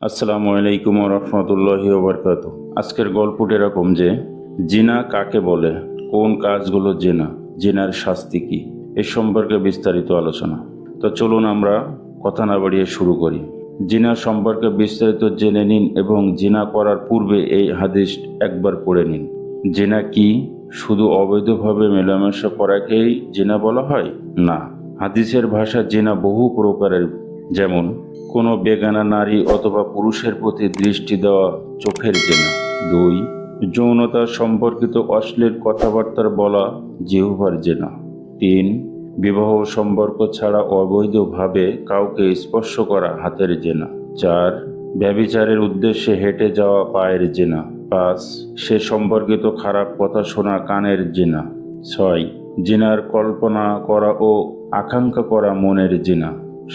আসসালামু আলাইকুম ওয়া রাহমাতুল্লাহি ওয়া বারাকাতুহু। আজকের গল্পটি এরকম যে জিনা কাকে বলে, কোন কাজগুলো জিনা, জিনার শাস্তি কি, এ সম্পর্কে বিস্তারিত আলোচনা। তো চলুন আমরা কথা না বাড়িয়ে শুরু করি। জিনা সম্পর্কে বিস্তারিত জেনে নিন এবং জিনা করার পূর্বে এই হাদিস একবার পড়ে নিন। জিনা কি শুধু অবৈধভাবে মেলামেশা করাকেই জিনা বলা হয়? না, হাদিসের ভাষা জিনা বহু প্রকারের, যেমন কোনো বেগানা নারী অথবা পুরুষের প্রতি দৃষ্টি দেওয়া চোখের জেনা। 2. যৌনতা সম্পর্কিত অশ্লীল কথাবার্তার বলা জিহ্বার জেনা। 3. বিবাহ সম্পর্ক ছাড়া অবৈধভাবে কাউকে স্পর্শ করা হাতের জেনা। 4. ব্যভিচারের উদ্দেশ্যে হেঁটে যাওয়া পায়ের জেনা। 5. সে সম্পর্কিত খারাপ কথা শোনা কানের জেনা। 6. জিনার কল্পনা করা ও আকাঙ্ক্ষা করা মনের জিনা।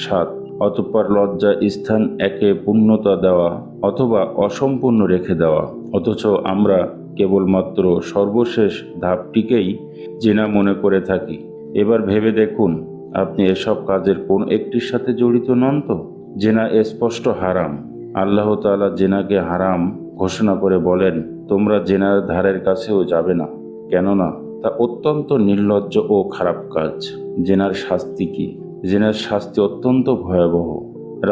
7. অতঃপর লজ্জা স্থান একে পূর্ণতা দেওয়া অথবা অসম্পূর্ণ রেখে দেওয়া, অথচ আমরা কেবলমাত্র সর্বশেষ ধাপটিকেই জিনা মনে করে থাকি। এবার ভেবে দেখুন, আপনি এসব কাজের কোন একটির সাথে জড়িত নন তো? জিনা স্পষ্ট হারাম। আল্লাহ তাআলা জিনাকে হারাম ঘোষণা করে বলেন, তোমরা জিনার ধারের কাছেও যাবে না, কেননা তা অত্যন্ত নির্লজ্জ ও খারাপ কাজ। জিনার শাস্তি কি? জিনার শাস্তি অত্যন্ত ভয়াবহ।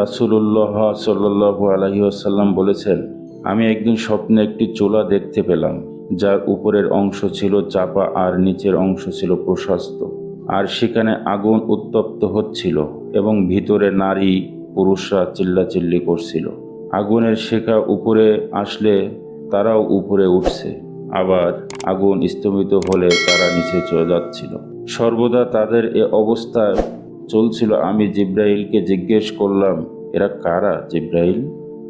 রাসূলুল্লাহ সাল্লাল্লাহু আলাইহি ওয়াসাল্লাম বলেছেন, আমি একদিন স্বপ্নে একটি চুলা দেখতে পেলাম, যার উপরের অংশ ছিল চাপা আর নিচের অংশ ছিল প্রশস্ত, আর সেখানে আগুন উত্তপ্ত হচ্ছিল এবং ভিতরে নারী পুরুষরা চিল্লাচিল্লি করছিল। আগুনের শিখা উপরে আসলে তারাও উপরে উঠছে, আবার আগুন স্তম্ভিত হলে তারা নিচে চলে যাচ্ছিল। সর্বদা তাদের এ অবস্থা চলছিল। আমি জিব্রাইলকে জিজ্ঞেস করলাম, এরা কারা জিব্রাইল?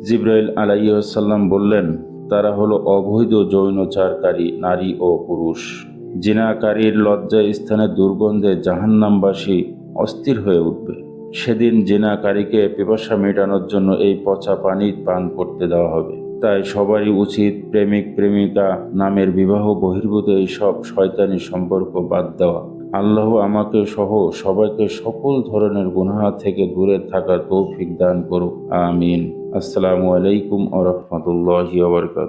জিব্রাইল আলাইহিস সালাম বললেন, তারা হলো অবৈধ যৌনাচারকারী নারী ও পুরুষ। জিনাকারীর লজ্জা স্থানে দুর্গন্ধে জাহান্নামবাসী অস্থির হয়ে উঠবে। সেদিন জিনাকারীকে পিপাসা মেটানোর জন্য এই পচা পানি পান করতে দেওয়া হবে। তাই সবারই উচিত প্রেমিক প্রেমিকা নামের বিবাহ বহির্ভূত এই সব শয়তানি সম্পর্ক বাদ দেওয়া। আল্লাহ আমাকে সহ সবাইকে সকল ধরনের গুনাহ থেকে দূরে থাকার তৌফিক দান করুক, আমিন। আসসালামু আলাইকুম ওয়া রাহমাতুল্লাহি ওয়া বারাকাতুহু।